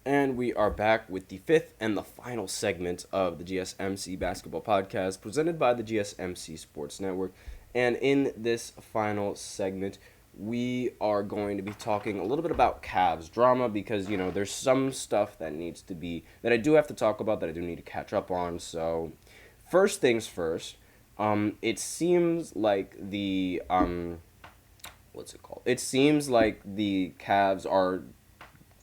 And we are back with the fifth and the final segment of the GSMC Basketball Podcast presented by the GSMC Sports Network. And in this final segment, we are going to be talking a little bit about Cavs drama because, there's some stuff that I do have to talk about that I do need to catch up on. So, first things first, it seems like what's it called? It seems like the Cavs are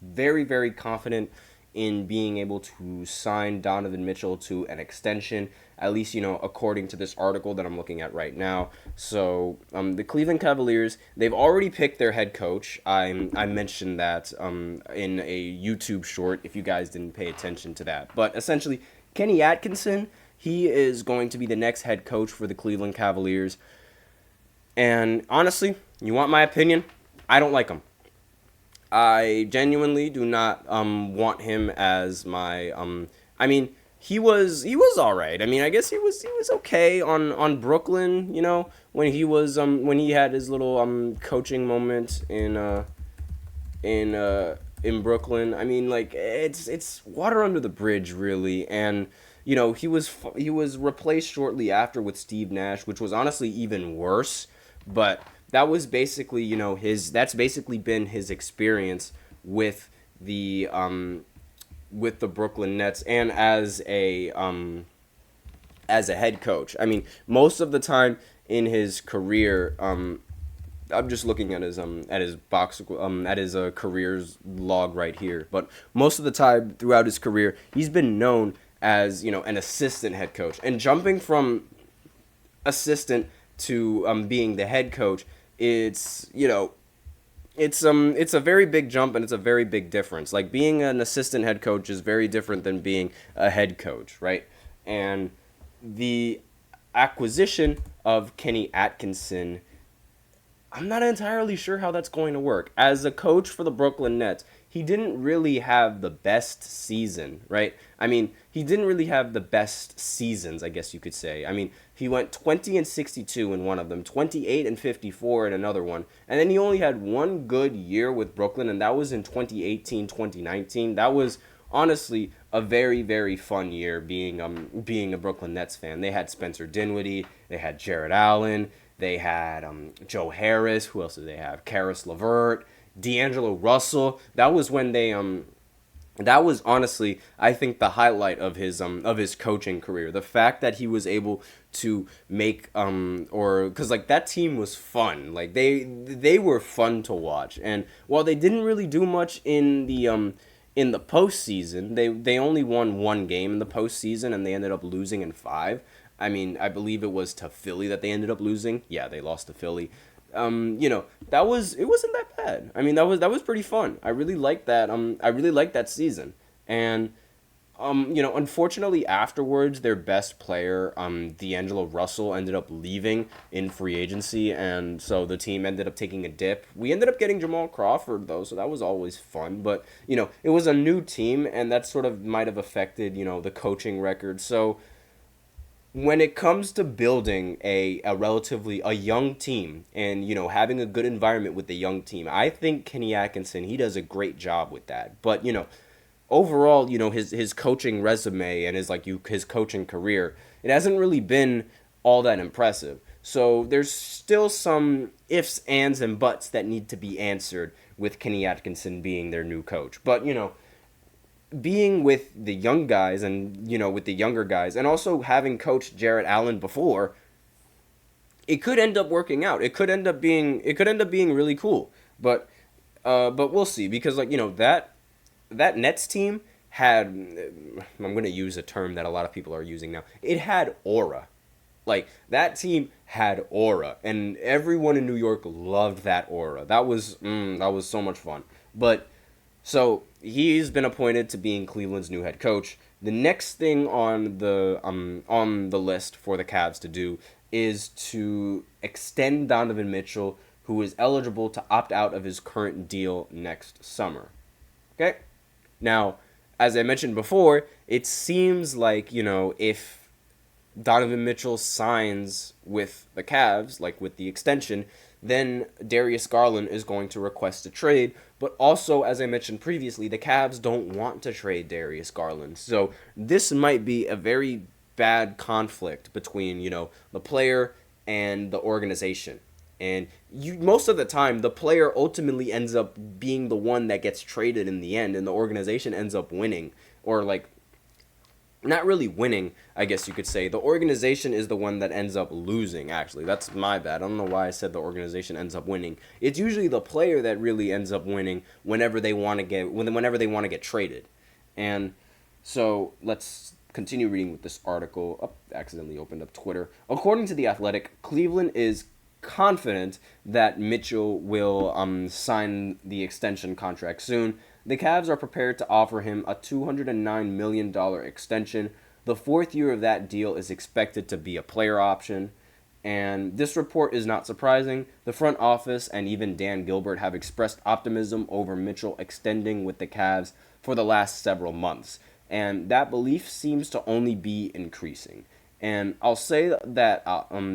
very, very confident in being able to sign Donovan Mitchell to an extension, at least, according to this article that I'm looking at right now. So, the Cleveland Cavaliers, they've already picked their head coach. I mentioned that in a YouTube short, if you guys didn't pay attention to that. But essentially, Kenny Atkinson, he is going to be the next head coach for the Cleveland Cavaliers. And honestly, you want my opinion? I don't like him. I genuinely do not want him as my I mean, he was all right. I mean, I guess he was okay on Brooklyn, when he had his little coaching moment in Brooklyn. I mean, like it's water under the bridge really, and he was replaced shortly after with Steve Nash, which was honestly even worse, but that was basically, his that's basically been his experience with the Brooklyn Nets and as a head coach. I mean, most of the time in his career, I'm just looking at his careers log right here. But most of the time throughout his career, he's been known as an assistant head coach, and jumping from assistant to being the head coach, it's a very big jump and it's a very big difference. Like, being an assistant head coach is very different than being a head coach, right? And the acquisition of Kenny Atkinson, I'm not entirely sure how that's going to work. As a coach for the Brooklyn Nets, he didn't really have the best season, right? I mean, he didn't really have the best seasons, I guess you could say. I mean, he went 20 and 62 in one of them, 28 and 54 in another one, and then he only had one good year with Brooklyn, and that was in 2018, 2019. That was honestly a very, very fun year being a Brooklyn Nets fan. They had Spencer Dinwiddie, they had Jared Allen, they had Joe Harris. Who else did they have? Karis LeVert, D'Angelo Russell. That was honestly, I think, the highlight of his coaching career. The fact that he was able to make or because, like, that team was fun. Like, they were fun to watch. And while they didn't really do much in the postseason, they only won one game in the postseason, and they ended up losing in five. I mean, I believe it was to Philly that they ended up losing. Yeah, they lost to Philly. It wasn't that bad. I mean, that was pretty fun. I really liked that. I really liked that season. And unfortunately, afterwards, their best player, D'Angelo Russell, ended up leaving in free agency, and so the team ended up taking a dip. We ended up getting Jamal Crawford, though, so that was always fun. But it was a new team, and that sort of might have affected the coaching record. So when it comes to building a young team and having a good environment with the young team, I think Kenny Atkinson, he does a great job with that. But overall, his coaching resume and his coaching career, it hasn't really been all that impressive. So there's still some ifs, ands, and buts that need to be answered with Kenny Atkinson being their new coach. But being with the young guys and with the younger guys, and also having coached Jarrett Allen before, it could end up working out. It could end up being really cool. But we'll see, because that Nets team had, I'm going to use a term that a lot of people are using now. It had aura. Like, that team had aura, and everyone in New York loved that aura. That was so much fun. But so he's been appointed to being Cleveland's new head coach. The next thing on the list for the Cavs to do is to extend Donovan Mitchell, who is eligible to opt out of his current deal next summer. Okay? Now, as I mentioned before, it seems like, if Donovan Mitchell signs with the Cavs, like with the extension, then Darius Garland is going to request a trade. But also, as I mentioned previously, the Cavs don't want to trade Darius Garland. So this might be a very bad conflict between, the player and the organization. And most of the time, the player ultimately ends up being the one that gets traded in the end, and the organization ends up winning. Or, not really winning, I guess you could say. The organization is the one that ends up losing, actually. That's my bad. I don't know why I said the organization ends up winning. It's usually the player that really ends up winning whenever they want to get traded. And so let's continue reading with this article. Accidentally opened up Twitter. According to The Athletic, Cleveland is confident that Mitchell will sign the extension contract soon. The Cavs are prepared to offer him a $209 million extension. The fourth year of that deal is expected to be a player option. And this report is not surprising. The front office and even Dan Gilbert have expressed optimism over Mitchell extending with the Cavs for the last several months. And that belief seems to only be increasing. And I'll say that,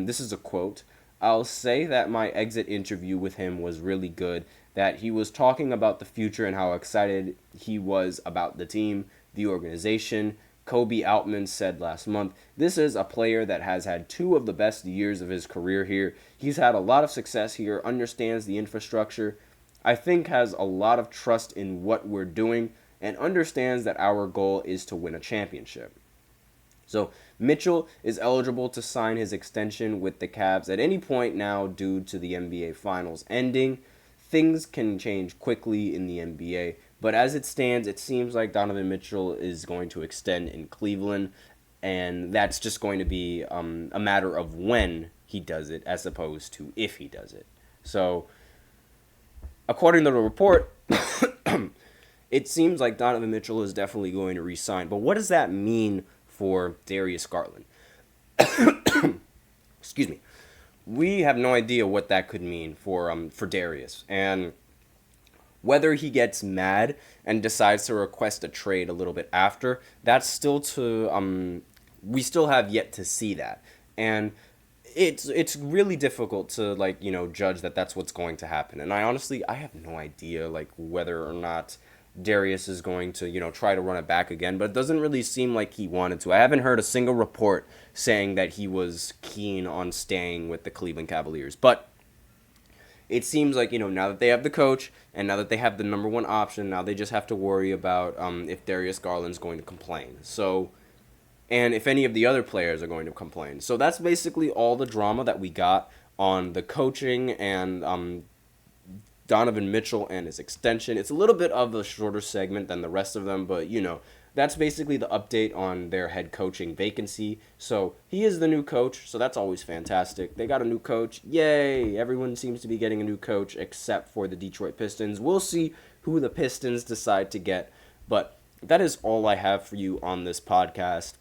this is a quote, "I'll say that my exit interview with him was really good, that he was talking about the future and how excited he was about the team, the organization. Kobe Altman said last month, this is a player that has had two of the best years of his career here. He's had a lot of success here, understands the infrastructure, I think has a lot of trust in what we're doing, and understands that our goal is to win a championship." So Mitchell is eligible to sign his extension with the Cavs at any point now due to the NBA Finals ending. Things can change quickly in the NBA, but as it stands, it seems like Donovan Mitchell is going to extend in Cleveland, and that's just going to be a matter of when he does it as opposed to if he does it. So, according to the report, it seems like Donovan Mitchell is definitely going to re-sign. But what does that mean for Darius Garland? Excuse me. We have no idea what that could mean for Darius, and whether he gets mad and decides to request a trade a little bit after, that's still we still have yet to see that, and it's really difficult to judge that that's what's going to happen. And I have no idea whether or not Darius is going to, try to run it back again, but it doesn't really seem like he wanted to. I haven't heard a single report saying that he was keen on staying with the Cleveland Cavaliers, but it seems like, now that they have the coach and now that they have the number one option, now they just have to worry about if Darius Garland's going to complain. So, and if any of the other players are going to complain. So that's basically all the drama that we got on the coaching and Donovan Mitchell and his extension. It's a little bit of a shorter segment than the rest of them, but that's basically the update on their head coaching vacancy. So he is the new coach, so that's always fantastic. They got a new coach. Yay! Everyone seems to be getting a new coach except for the Detroit Pistons. We'll see who the Pistons decide to get, but that is all I have for you on this podcast.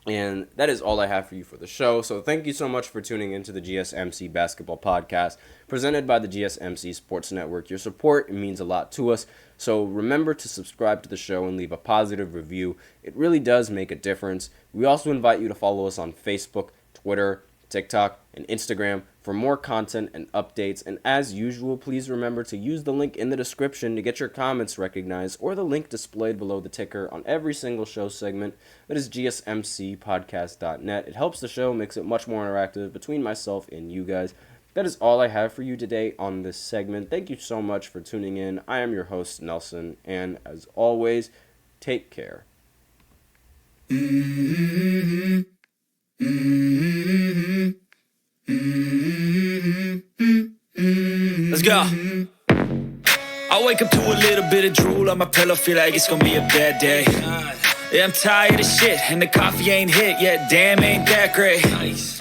And that is all I have for you for the show. So thank you so much for tuning into the GSMC Basketball Podcast, presented by the GSMC Sports Network. Your support means a lot to us. So remember to subscribe to the show and leave a positive review. It really does make a difference. We also invite you to follow us on Facebook, Twitter, TikTok, and Instagram for more content and updates. And as usual, please remember to use the link in the description to get your comments recognized, or the link displayed below the ticker on every single show segment. That is GSMCPodcast.net. It helps the show, makes it much more interactive between myself and you guys. That is all I have for you today on this segment. Thank you so much for tuning in. I am your host, Nelson, and as always, take care. Let's go. I wake up to a little bit of drool on my pillow, feel like it's gonna be a bad day. Yeah, I'm tired of shit, and the coffee ain't hit yet, damn, ain't that great.